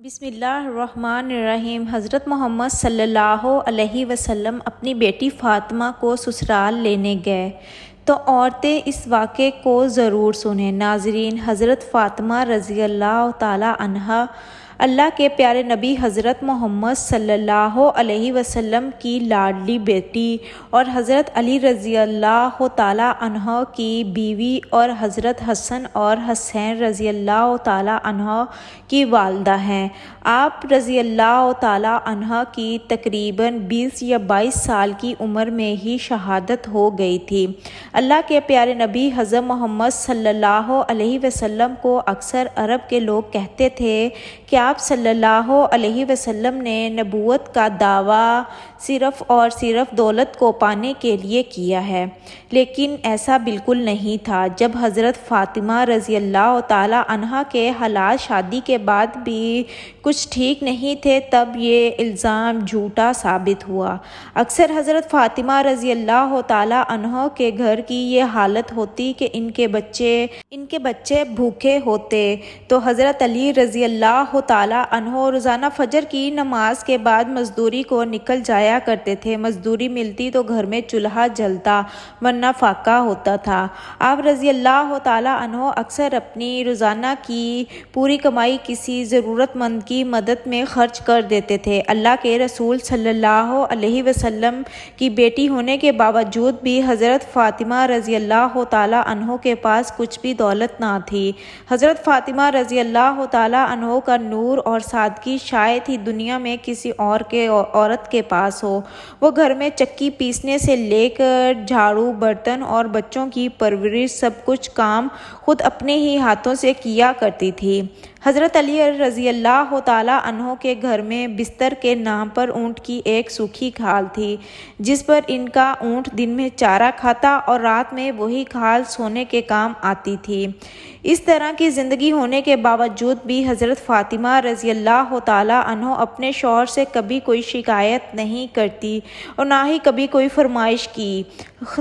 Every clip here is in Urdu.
بسم اللہ الرحمن الرحیم۔ حضرت محمد صلی اللہ علیہ وسلم اپنی بیٹی فاطمہ کو سسرال لینے گئے تو عورتیں اس واقعے کو ضرور سنیں۔ ناظرین، حضرت فاطمہ رضی اللہ تعالی عنہا اللہ کے پیارے نبی حضرت محمد صلی اللہ علیہ وسلم کی لاڈلی بیٹی اور حضرت علی رضی اللہ تعالی عنہ کی بیوی اور حضرت حسن اور حسین رضی اللہ تعالی عنہ کی والدہ ہیں۔ آپ رضی اللہ تعالی عنہ کی تقریباً 20 یا 22 سال کی عمر میں ہی شہادت ہو گئی تھی۔ اللہ کے پیارے نبی حضرت محمد صلی اللہ علیہ وسلم کو اکثر عرب کے لوگ کہتے تھے کہ آپ صلی اللہ علیہ وسلم نے نبوت کا دعویٰ صرف اور صرف دولت کو پانے کے لیے کیا ہے، لیکن ایسا بالکل نہیں تھا۔ جب حضرت فاطمہ رضی اللہ تعالی عنہا کے حالات شادی کے بعد بھی کچھ ٹھیک نہیں تھے، تب یہ الزام جھوٹا ثابت ہوا۔ اکثر حضرت فاطمہ رضی اللہ تعالی عنہ کے گھر کی یہ حالت ہوتی کہ ان کے بچے بھوکے ہوتے تو حضرت علی رضی اللہ تعالی عنہ روزانہ فجر کی نماز کے بعد مزدوری کو نکل جایا کرتے تھے۔ مزدوری ملتی تو گھر میں چولہا جلتا، ورنہ فاقہ ہوتا تھا۔ آپ رضی اللہ تعالی عنہ اکثر اپنی روزانہ کی پوری کمائی کسی ضرورت مند کی مدد میں خرچ کر دیتے تھے۔ اللہ کے رسول صلی اللہ علیہ وسلم کی بیٹی ہونے کے باوجود بھی حضرت فاطمہ رضی اللہ تعالی عنہ کے پاس کچھ بھی دولت نہ تھی۔ حضرت فاطمہ رضی اللہ تعالی عنہ کا نور اور سادگی شاید ہی دنیا میں کسی عورت کے پاس ہو۔ وہ گھر میں چکی پیسنے سے لے کر جھاڑو، برتن اور بچوں کی پرورش سب کچھ کام خود اپنے ہی ہاتھوں سے کیا کرتی تھی۔ حضرت علی رضی اللہ تعالی عنہ کے گھر میں بستر کے نام پر اونٹ کی ایک سوکھی کھال تھی، جس پر ان کا اونٹ دن میں چارہ کھاتا اور رات میں وہی کھال سونے کے کام آتی تھی۔ اس طرح کی زندگی ہونے کے باوجود بھی حضرت فاطمہ رضی اللہ تعالی عنہ اپنے شوہر سے کبھی کوئی شکایت نہیں کرتی اور نہ ہی کبھی کوئی فرمائش کی۔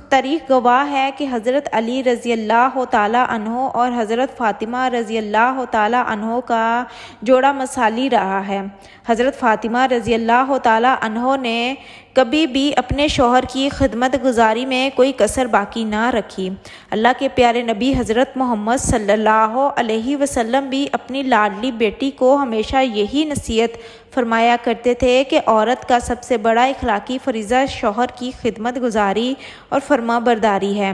تاریخ گواہ ہے کہ حضرت علی رضی اللہ تعالی عنہ اور حضرت فاطمہ رضی اللہ تعالی عنہ کا جوڑا مثالی رہا ہے۔ حضرت فاطمہ رضی اللہ تعالی عنہ نے کبھی بھی اپنے شوہر کی خدمت گزاری میں کوئی کسر باقی نہ رکھی۔ اللہ کے پیارے نبی حضرت محمد صلی اللہ علیہ وسلم بھی اپنی لاڈلی بیٹی کو ہمیشہ یہی نصیحت فرمایا کرتے تھے کہ عورت کا سب سے بڑا اخلاقی فریضہ شوہر کی خدمت گزاری اور فرما برداری ہے۔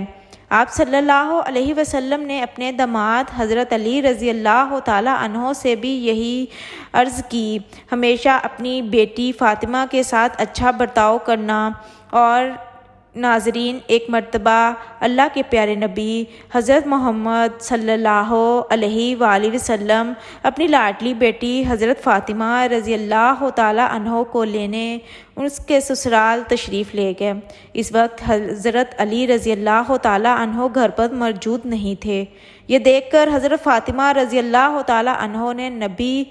آپ صلی اللہ علیہ وسلم نے اپنے داماد حضرت علی رضی اللہ تعالی عنہ سے بھی یہی عرض کی، ہمیشہ اپنی بیٹی فاطمہ کے ساتھ اچھا برتاؤ کرنا۔ اور ناظرین، ایک مرتبہ اللہ کے پیارے نبی حضرت محمد صلی اللہ علیہ وآلہ وسلم اپنی لاڈلی بیٹی حضرت فاطمہ رضی اللہ تعالی عنہ کو لینے اس کے سسرال تشریف لے گئے۔ اس وقت حضرت علی رضی اللہ تعالی عنہ گھر پر موجود نہیں تھے۔ یہ دیکھ کر حضرت فاطمہ رضی اللہ تعالی عنہ نے نبی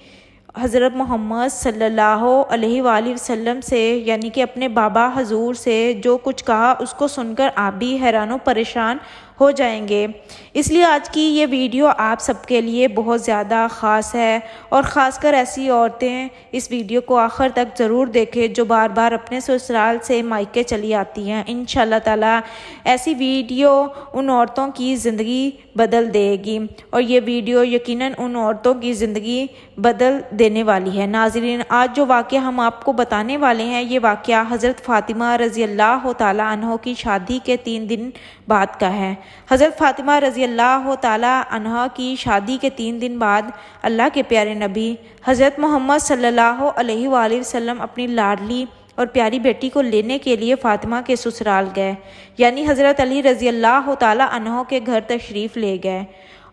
حضرت محمد صلی اللہ علیہ وآلہ وسلم سے، یعنی کہ اپنے بابا حضور سے جو کچھ کہا، اس کو سن کر آپ بھی حیران و پریشان ہو جائیں گے۔ اس لیے آج کی یہ ویڈیو آپ سب کے لیے بہت زیادہ خاص ہے، اور خاص کر ایسی عورتیں اس ویڈیو کو آخر تک ضرور دیکھیں جو بار بار اپنے سسرال سے مائکے چلی آتی ہیں۔ انشاءاللہ تعالی ایسی ویڈیو ان عورتوں کی زندگی بدل دے گی، اور یہ ویڈیو یقیناً ان عورتوں کی زندگی بدل دینے والی ہے۔ ناظرین، آج جو واقعہ ہم آپ کو بتانے والے ہیں، یہ واقعہ حضرت فاطمہ رضی اللہ تعالی عنہ کی شادی کے 3 دن بعد کا ہے۔ حضرت فاطمہ رضی اللہ تعالی عنہ کی شادی کے 3 دن بعد اللہ کے پیارے نبی حضرت محمد صلی اللہ علیہ وآلہ وسلم اپنی لاڈلی اور پیاری بیٹی کو لینے کے لیے فاطمہ کے سسرال گئے، یعنی حضرت علی رضی اللہ تعالی عنہ کے گھر تشریف لے گئے،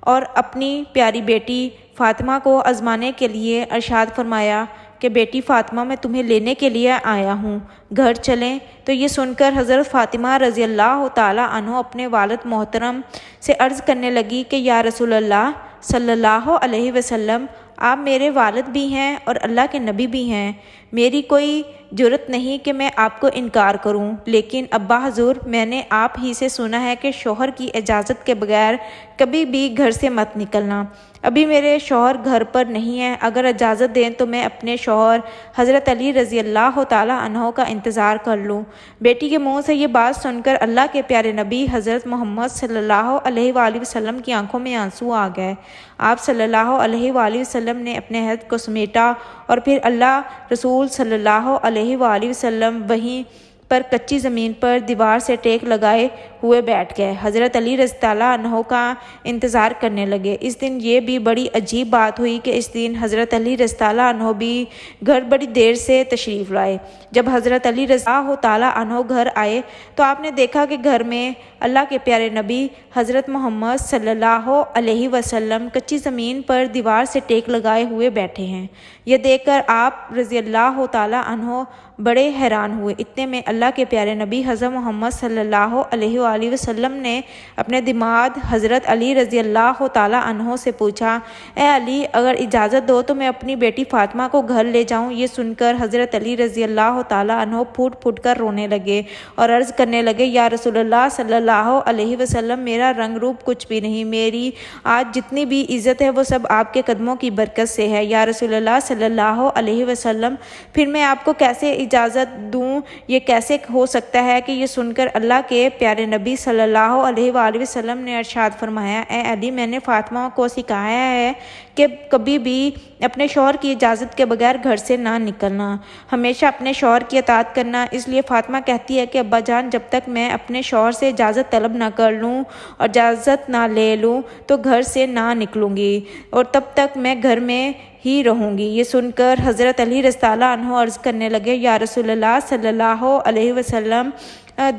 اور اپنی پیاری بیٹی فاطمہ کو آزمانے کے لیے ارشاد فرمایا کہ بیٹی فاطمہ، میں تمہیں لینے کے لیے آیا ہوں، گھر چلیں۔ تو یہ سن کر حضرت فاطمہ رضی اللہ تعالی عنہ اپنے والد محترم سے عرض کرنے لگی کہ یا رسول اللہ صلی اللہ علیہ وسلم، آپ میرے والد بھی ہیں اور اللہ کے نبی بھی ہیں، میری کوئی جرت نہیں کہ میں آپ کو انکار کروں، لیکن ابا حضور، میں نے آپ ہی سے سنا ہے کہ شوہر کی اجازت کے بغیر کبھی بھی گھر سے مت نکلنا۔ ابھی میرے شوہر گھر پر نہیں ہیں، اگر اجازت دیں تو میں اپنے شوہر حضرت علی رضی اللہ تعالیٰ عنہ کا انتظار کر لوں۔ بیٹی کے منہ سے یہ بات سن کر اللہ کے پیارے نبی حضرت محمد صلی اللہ علیہ وآلہ وسلم کی آنکھوں میں آنسو آ گئے۔ آپ صلی اللہ علیہ وآلہ وسلم نے اپنے عہد کو سمیٹا اور پھر اللہ رسول صلی اللہ علیہ وآلہ وسلم وہیں پر کچی زمین پر دیوار سے ٹیک لگائے ہوئے بیٹھ گئے، حضرت علی رضی اللہ عنہ کا انتظار کرنے لگے۔ اس دن یہ بھی بڑی عجیب بات ہوئی کہ اس دن حضرت علی رضی اللہ عنہ بھی گھر بڑی دیر سے تشریف لائے۔ جب حضرت علی رضی اللہ تعالیٰ عنہ گھر آئے تو آپ نے دیکھا کہ گھر میں اللہ کے پیارے نبی حضرت محمد صلی اللہ علیہ وسلم کچی زمین پر دیوار سے ٹیک لگائے ہوئے بیٹھے ہیں۔ یہ دیکھ کر آپ رضی اللہ تعالیٰ عنہ بڑے حیران ہوئے۔ اتنے میں اللہ کے پیارے نبی حضرت محمد صلی اللہ علیہ وآلہ وسلم نے اپنے داماد حضرت علی رضی اللہ تعالیٰ عنہ سے پوچھا، اے علی، اگر اجازت دو تو میں اپنی بیٹی فاطمہ کو گھر لے جاؤں۔ یہ سن کر حضرت علی رضی اللہ تعالیٰ عنہ پھوٹ پھوٹ کر رونے لگے اور عرض کرنے لگے، یا رسول اللہ صلی اللہ علیہ وسلم، میرا رنگ روپ کچھ بھی نہیں، میری آج جتنی بھی عزت ہے وہ سب آپ کے قدموں کی برکت سے ہے۔ یا رسول اللہ صلی اللہ علیہ وسلم، پھر میں آپ کو کیسے اجازت دوں؟ یہ کیسے ہو سکتا ہے؟ کہ یہ سن کر اللہ کے پیارے نبی صلی اللہ علیہ وآلہ وسلم نے ارشاد فرمایا، اے علی، میں نے فاطمہ کو سکھایا ہے کہ کبھی بھی اپنے شوہر کی اجازت کے بغیر گھر سے نہ نکلنا، ہمیشہ اپنے شوہر کی اطاعت کرنا۔ اس لیے فاطمہ کہتی ہے کہ ابا جان، جب تک میں اپنے شوہر سے اجازت طلب نہ کر لوں اور اجازت نہ لے لوں تو گھر سے نہ نکلوں گی اور تب تک میں گھر میں ہی رہوں گی۔ یہ سن کر حضرت علی رضی اللہ عنہ عرض کرنے لگے، یا رسول اللہ صلی اللہ علیہ وسلم،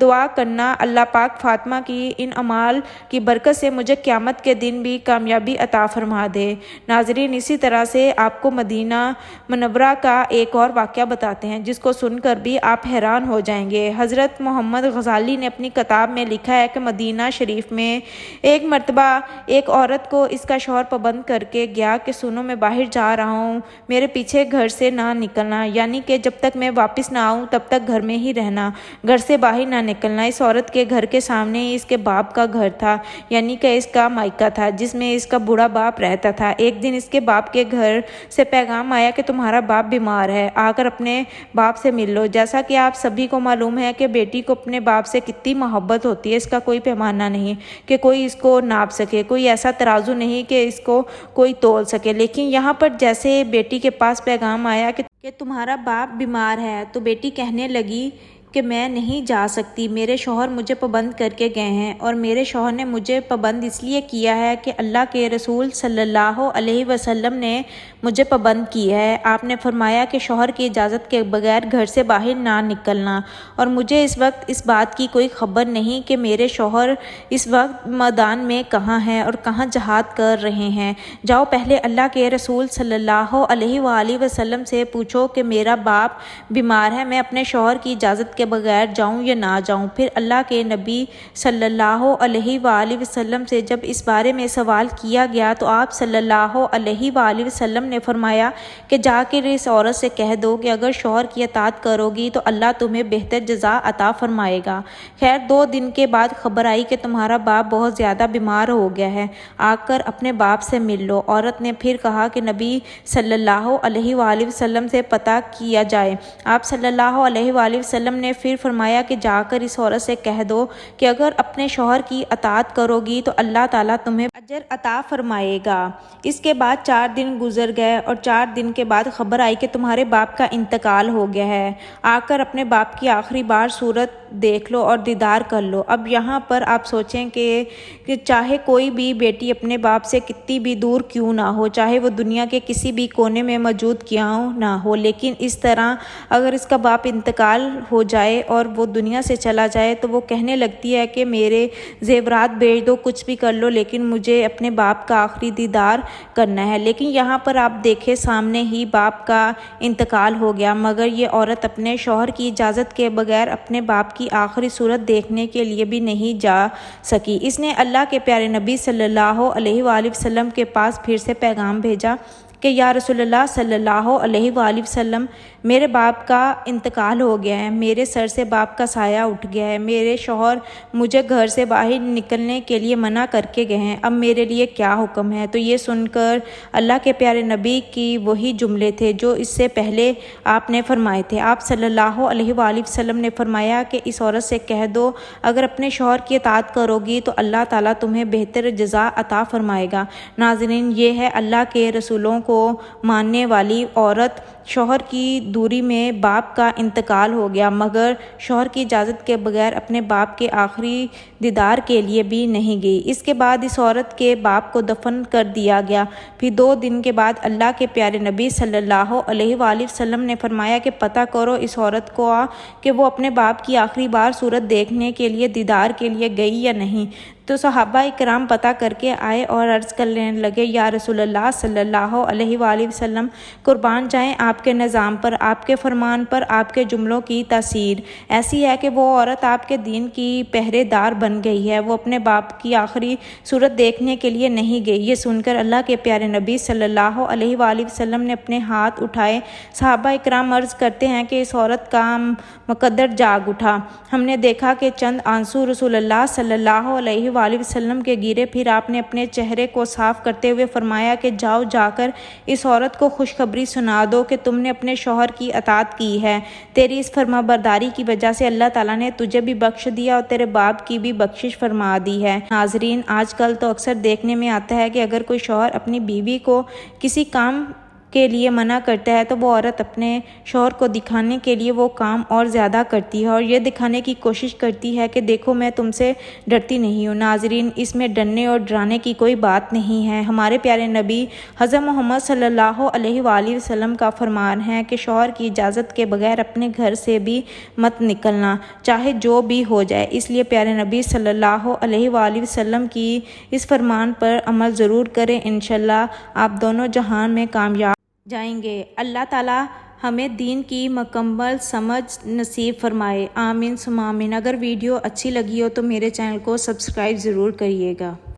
دعا کرنا اللہ پاک فاطمہ کی ان اعمال کی برکت سے مجھے قیامت کے دن بھی کامیابی عطا فرما دے۔ ناظرین، اسی طرح سے آپ کو مدینہ منورہ کا ایک اور واقعہ بتاتے ہیں جس کو سن کر بھی آپ حیران ہو جائیں گے۔ حضرت محمد غزالی نے اپنی کتاب میں لکھا ہے کہ مدینہ شریف میں ایک مرتبہ ایک عورت کو اس کا شوہر پابند کر کے گیا کہ سنو، میں باہر جا رہا ہوں، میرے پیچھے گھر سے نہ نکلنا، یعنی کہ جب تک میں واپس نہ آؤں تب تک گھر میں ہی رہنا، گھر سے باہر نہ نکلنا۔ اس عورت کے گھر کے سامنے ہی اس کے باپ کا گھر تھا، یعنی کہ اس کا مائکہ تھا جس میں اس کا بوڑھا باپ رہتا تھا۔ ایک دن اس کے باپ کے گھر سے پیغام آیا کہ تمہارا باپ بیمار ہے، آ کر اپنے باپ سے مل لو۔ جیسا کہ آپ سبھی کو معلوم ہے کہ بیٹی کو اپنے باپ سے کتنی محبت ہوتی ہے، اس کا کوئی پیمانہ نہیں کہ کوئی اس کو ناپ سکے، کوئی ایسا ترازو نہیں کہ اس کو کوئی تول سکے۔ لیکن یہاں پر جیسے بیٹی کے پاس پیغام آیا کہ تمہارا باپ بیمار ہے تو بیٹی کہنے لگی کہ میں نہیں جا سکتی، میرے شوہر مجھے پابند کر کے گئے ہیں اور میرے شوہر نے مجھے پابند اس لیے کیا ہے کہ اللہ کے رسول صلی اللہ علیہ وسلم نے مجھے پابند کیا ہے۔ آپ نے فرمایا کہ شوہر کی اجازت کے بغیر گھر سے باہر نہ نکلنا، اور مجھے اس وقت اس بات کی کوئی خبر نہیں کہ میرے شوہر اس وقت میدان میں کہاں ہیں اور کہاں جہاد کر رہے ہیں۔ جاؤ، پہلے اللہ کے رسول صلی اللہ علیہ وآلہ وسلم سے پوچھو کہ میرا باپ بیمار ہے، میں اپنے شوہر کی اجازت کے بغیر جاؤں یا نہ جاؤں۔ پھر اللہ کے نبی صلی اللہ علیہ وآلہ وسلم سے جب اس بارے میں سوال کیا گیا تو آپ صلی اللہ علیہ وآلہ وسلم نے فرمایا کہ جا کر اس عورت سے کہہ دو کہ اگر شوہر کی اطاعت کرو گی تو اللہ تمہیں بہتر جزا عطا فرمائے گا۔ خیر، 2 دن کے بعد خبر آئی کہ تمہارا باپ بہت زیادہ بیمار ہو گیا ہے، آ کر اپنے باپ سے مل لو۔ عورت نے پھر کہا کہ نبی صلی اللہ علیہ وآلہ وسلم سے پتہ کیا جائے۔ آپ صلی اللہ علیہ وآلہ وسلم نے پھر فرمایا کہ جا کر اس عورت سے کہہ دو کہ اگر اپنے شوہر کی اطاعت کرو گی تو اللہ تعالیٰ تمہیں اجر عطا فرمائے گا۔ اس کے بعد 4 دن گزر گئے اور 4 دن کے بعد خبر آئی کہ تمہارے باپ کا انتقال ہو گیا ہے، آ کر اپنے باپ کی آخری بار صورت دیکھ لو اور دیدار کر لو۔ اب یہاں پر آپ سوچیں کہ چاہے کوئی بھی بیٹی اپنے باپ سے کتنی بھی دور کیوں نہ ہو، چاہے وہ دنیا کے کسی بھی کونے میں موجود کیوں نہ ہو، لیکن اس طرح اگر اس کا باپ انتقال ہو جائے اور وہ دنیا سے چلا جائے تو وہ کہنے لگتی ہے کہ میرے زیورات بیچ دو، کچھ بھی کر لو، لیکن مجھے اپنے باپ کا آخری دیدار کرنا ہے۔ لیکن یہاں پر آپ دیکھیں سامنے ہی باپ کا انتقال ہو گیا، مگر یہ عورت اپنے شوہر کی اجازت کے بغیر اپنے باپ کی آخری صورت دیکھنے کے لیے بھی نہیں جا سکی۔ اس نے اللہ کے پیارے نبی صلی اللہ علیہ وآلہ وسلم کے پاس پھر سے پیغام بھیجا کہ یا رسول اللہ صلی اللہ علیہ وآلہ وسلم، میرے باپ کا انتقال ہو گیا ہے، میرے سر سے باپ کا سایہ اٹھ گیا ہے، میرے شوہر مجھے گھر سے باہر نکلنے کے لیے منع کر کے گئے ہیں، اب میرے لیے کیا حکم ہے؟ تو یہ سن کر اللہ کے پیارے نبی کی وہی جملے تھے جو اس سے پہلے آپ نے فرمائے تھے۔ آپ صلی اللہ علیہ وآلہ وسلم نے فرمایا کہ اس عورت سے کہہ دو اگر اپنے شوہر کی اطاعت کرو گی تو اللہ تعالیٰ تمہیں بہتر جزا عطا فرمائے گا۔ ناظرین، یہ ہے اللہ کے رسولوں کو ماننے والی عورت۔ شوہر کی دوری میں باپ کا انتقال ہو گیا مگر شوہر کی اجازت کے بغیر اپنے باپ کے آخری دیدار کے لیے بھی نہیں گئی۔ اس کے بعد اس عورت کے باپ کو دفن کر دیا گیا۔ پھر 2 دن کے بعد اللہ کے پیارے نبی صلی اللہ علیہ وآلہ وسلم نے فرمایا کہ پتہ کرو اس عورت کو کہ وہ اپنے باپ کی آخری بار صورت دیکھنے کے لیے دیدار کے لیے گئی یا نہیں۔ تو صحابہ اکرام پتہ کر کے آئے اور عرض کرنے لگے، یا رسول اللہ صلی اللہ علیہ وآلہ وسلم، قربان جائیں آپ کے نظام پر، آپ کے فرمان پر، آپ کے جملوں کی تاثیر ایسی ہے کہ وہ عورت آپ کے دین کی پہرے دار بن گئی ہے، وہ اپنے باپ کی آخری صورت دیکھنے کے لیے نہیں گئی۔ یہ سن کر اللہ کے پیارے نبی صلی اللہ علیہ وآلہ وسلم نے اپنے ہاتھ اٹھائے۔ صحابہ اکرام عرض کرتے ہیں کہ اس عورت کا مقدر جاگ اٹھا، ہم نے دیکھا کہ چند آنسو رسول اللہ صلی اللہ علیہ وآلہ وسلم کے گرے، پھر آپ نے اپنے چہرے کو صاف کرتے ہوئے فرمایا کہ جاؤ جا کر اس عورت کو خوشخبری سنا دو کہ تم نے اپنے شوہر کی اطاعت کی ہے، تیری اس فرما برداری کی وجہ سے اللہ تعالیٰ نے تجھے بھی بخش دیا اور تیرے باپ کی بھی بخشش فرما دی ہے۔ ناظرین، آج کل تو اکثر دیکھنے میں آتا ہے کہ اگر کوئی شوہر اپنی بیوی کو کسی کام کے لیے منع کرتا ہے تو وہ عورت اپنے شوہر کو دکھانے کے لیے وہ کام اور زیادہ کرتی ہے اور یہ دکھانے کی کوشش کرتی ہے کہ دیکھو میں تم سے ڈرتی نہیں ہوں۔ ناظرین، اس میں ڈرنے اور ڈرانے کی کوئی بات نہیں ہے۔ ہمارے پیارے نبی حضرت محمد صلی اللہ علیہ وآلہ وسلم کا فرمان ہے کہ شوہر کی اجازت کے بغیر اپنے گھر سے بھی مت نکلنا، چاہے جو بھی ہو جائے۔ اس لیے پیارے نبی صلی اللہ علیہ وآلہ وسلم کی اس فرمان پر عمل ضرور کریں، انشاءاللہ آپ دونوں جہان میں کامیاب جائیں گے۔ اللہ تعالیٰ ہمیں دین کی مکمل سمجھ نصیب فرمائے، آمین ثم آمین۔ اگر ویڈیو اچھی لگی ہو تو میرے چینل کو سبسکرائب ضرور کریے گا۔